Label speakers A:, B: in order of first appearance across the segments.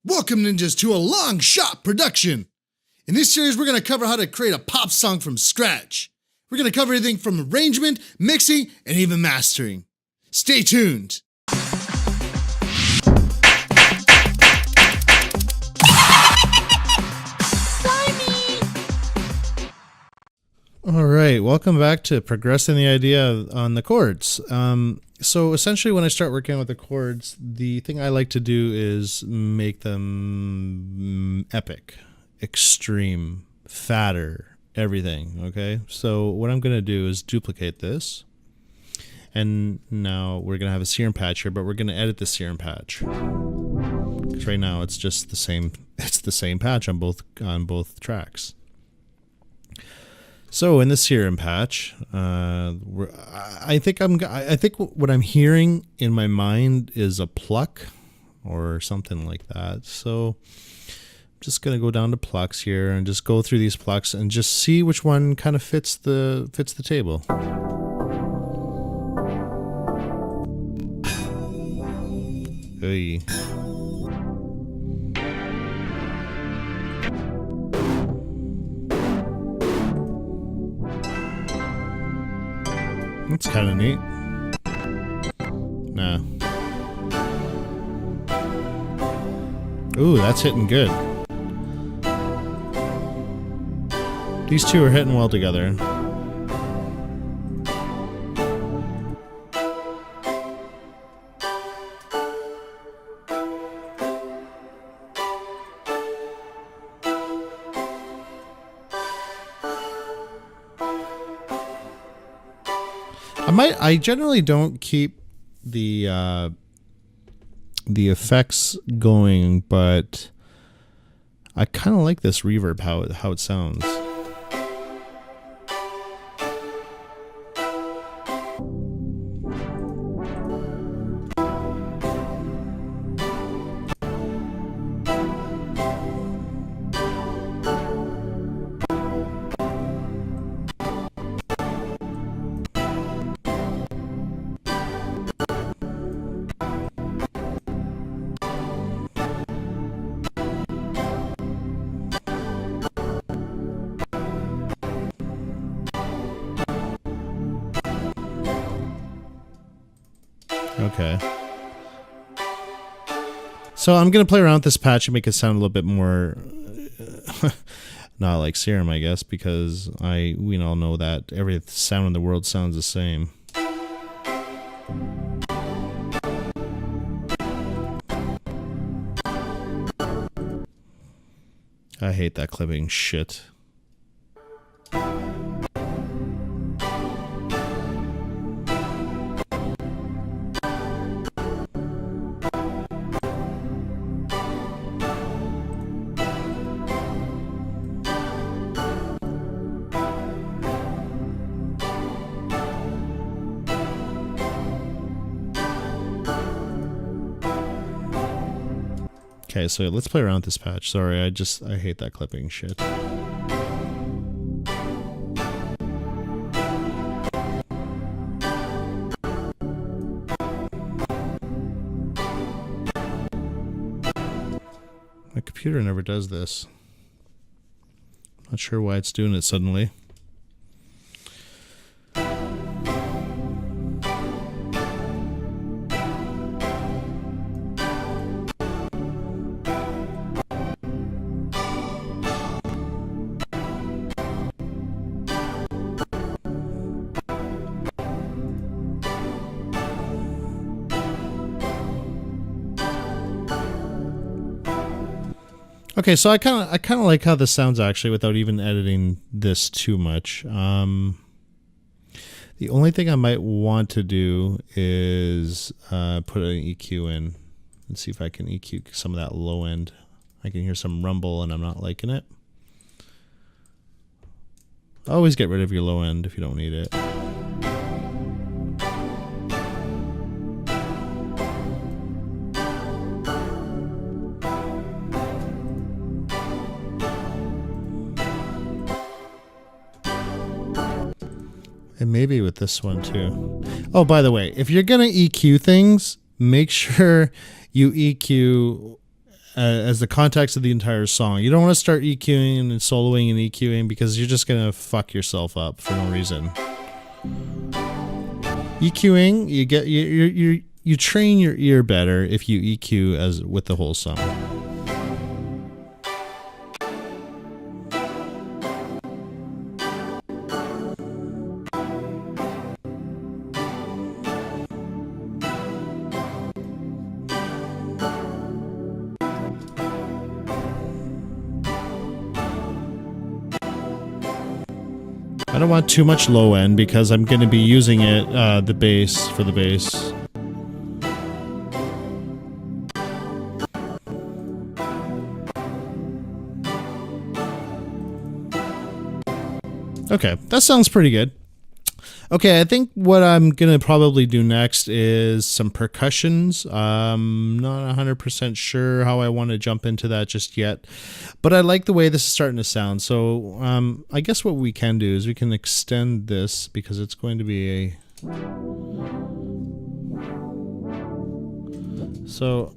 A: Welcome, ninjas, to a long shot production. In this series, we're going to cover how to create a pop song from scratch. We're going to cover everything from arrangement, mixing, and even mastering. Stay tuned. All right, welcome back to Progressing the Idea on the Chords. So essentially when I start working with the chords, the thing I like to do is make them epic, extreme, fatter, everything, okay? So what I'm going to do is duplicate this. And now we're going to have a serum patch here, but we're going to edit the serum patch. Because right now it's just the same patch on both tracks. So in the serum patch, I think what I'm hearing in my mind is a pluck or something like that. So I'm just gonna go down to plucks here and just go through these plucks and just see which one kind of fits the table. Hey. That's kind of neat. Nah. Ooh, that's hitting good. These two are hitting well together. I generally don't keep the effects going, but I kind of like this reverb how it sounds. Okay. So I'm going to play around with this patch and make it sound a little bit more not like serum, I guess, because we all know that every sound in the world sounds the same. I hate that clipping shit. Okay, so let's play around with this patch. Sorry, I hate that clipping shit. My computer never does this. Not sure why it's doing it suddenly. Okay, so I kind of like how this sounds actually without even editing this too much. The only thing I might want to do is put an EQ in and see if I can EQ some of that low end. I can hear some rumble and I'm not liking it. Always get rid of your low end if you don't need it. And maybe with this one too. Oh, by the way, if you're going to EQ things, make sure you EQ as the context of the entire song. You don't want to start EQing and soloing and EQing because you're just gonna fuck yourself up for no reason. EQing, you train your ear better if you EQ as with the whole song. I don't want too much low end because I'm going to be using it, the bass, for the bass. Okay, that sounds pretty good. Okay, I think what I'm going to probably do next is some percussions. Not 100% sure how I want to jump into that just yet, but I like the way this is starting to sound. So I guess what we can do is we can extend this because it's going to be a... So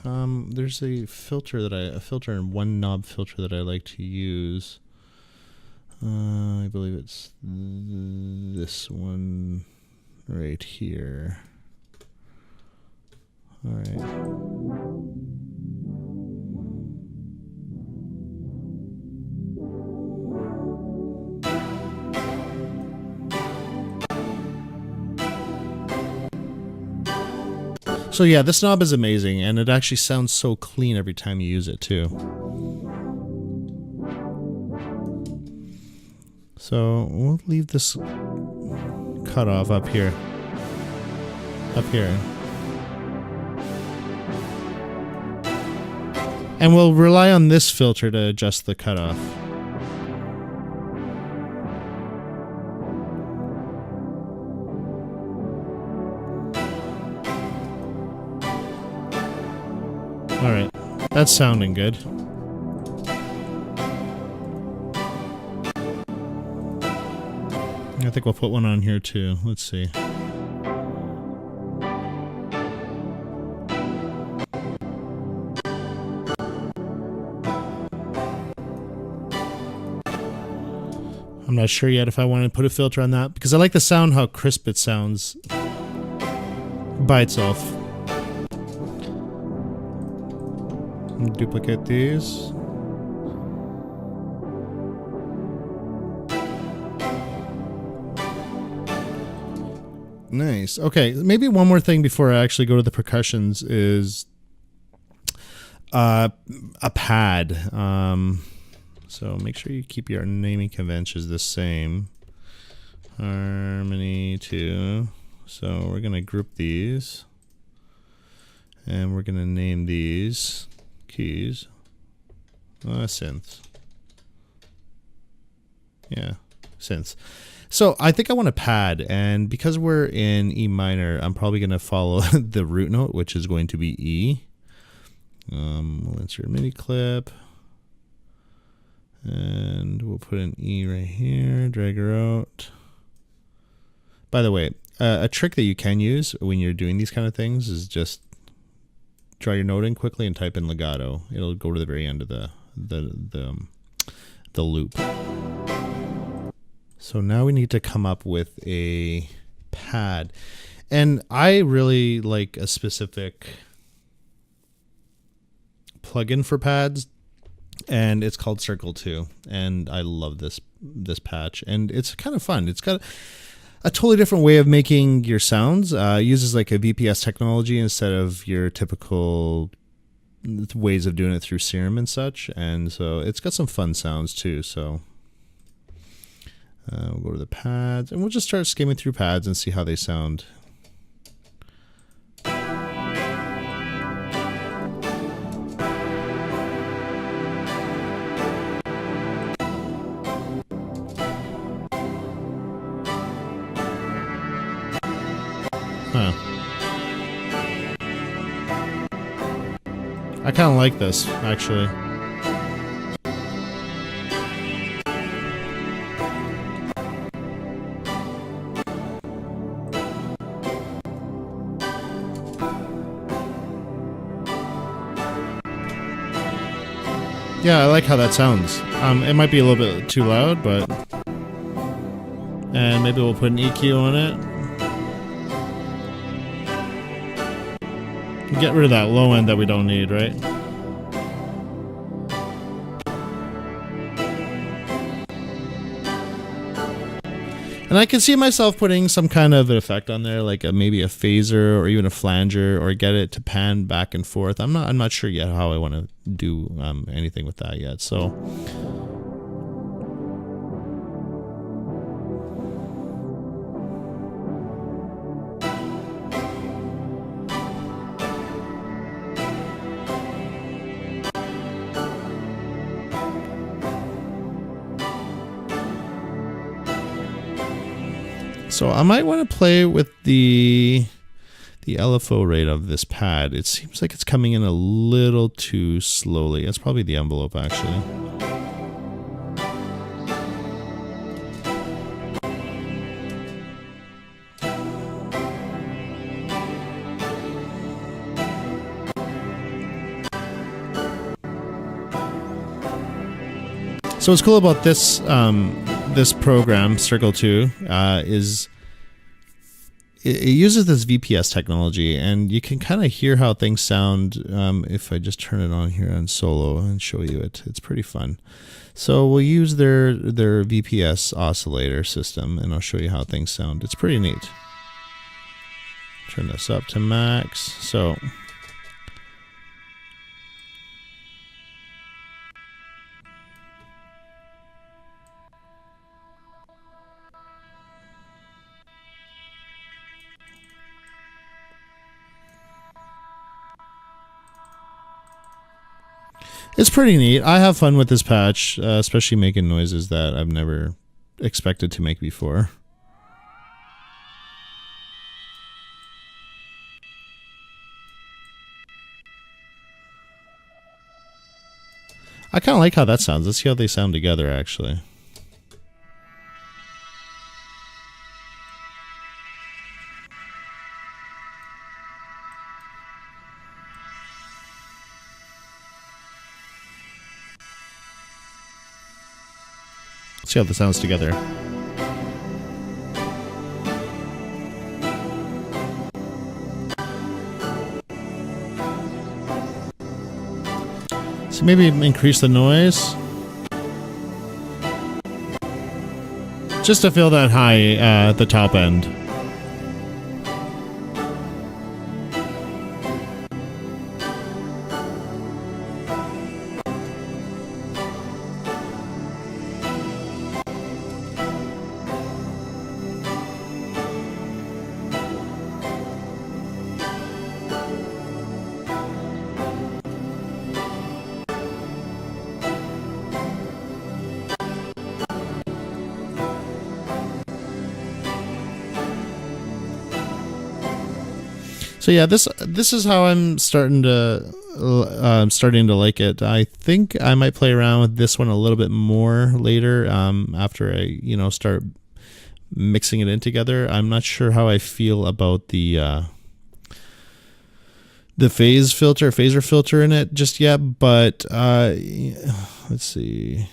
A: there's a filter that and one knob filter that I like to use. I believe it's this one right here. All right. So yeah, this knob is amazing, and it actually sounds so clean every time you use it too. So we'll leave this cutoff up here. Up here. And we'll rely on this filter to adjust the cutoff. Alright, that's sounding good. I think we'll put one on here too. Let's see. I'm not sure yet if I want to put a filter on that because I like the sound, how crisp it sounds by itself. Duplicate these. Nice. Okay, maybe one more thing before I actually go to the percussions is a pad. So make sure you keep your naming conventions the same. Harmony 2. So we're going to group these. And we're going to name these keys. Synth. Yeah, synths. So I think I want a pad, and because we're in E minor, I'm probably going to follow the root note, which is going to be E. We'll insert a MIDI clip, and we'll put an E right here, drag her out. By the way, a trick that you can use when you're doing these kind of things is just draw your note in quickly and type in legato. It'll go to the very end of the loop. So now we need to come up with a pad. And I really like a specific plugin for pads, and it's called Circle 2. And I love this patch, and it's kind of fun. It's got a totally different way of making your sounds. It uses like a VPS technology instead of your typical ways of doing it through Serum and such. And so it's got some fun sounds too. So we'll go to the pads, and we'll just start skimming through pads and see how they sound. Huh. I kind of like this, actually. Yeah, I like how that sounds. It might be a little bit too loud, but... And maybe we'll put an EQ on it. Get rid of that low end that we don't need, right? And I can see myself putting some kind of an effect on there, like maybe a phaser or even a flanger, or get it to pan back and forth. I'm not sure yet how I want to do anything with that yet. So I might want to play with the LFO rate of this pad. It seems like it's coming in a little too slowly. It's probably the envelope, actually. So what's cool about this this program, Circle 2, is it uses this VPS technology, and you can kind of hear how things sound if I just turn it on here on solo and show you it. It's pretty fun. So we'll use their VPS oscillator system, and I'll show you how things sound. It's pretty neat. Turn this up to max. So it's pretty neat. I have fun with this patch, especially making noises that I've never expected to make before. I kind of like how that sounds. Let's see how they sound together, actually. See how this sounds together. So maybe increase the noise. Just to feel that high at the top end. So yeah, this is how I'm starting to like it. I think I might play around with this one a little bit more later after I start mixing it in together. I'm not sure how I feel about the phaser filter in it just yet, but let's see.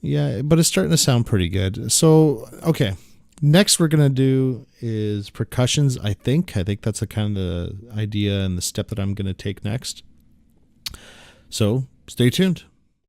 A: Yeah, but it's starting to sound pretty good. So okay. Next we're gonna do is percussions. I think that's the kind of the idea and the step that I'm gonna take next. So stay tuned.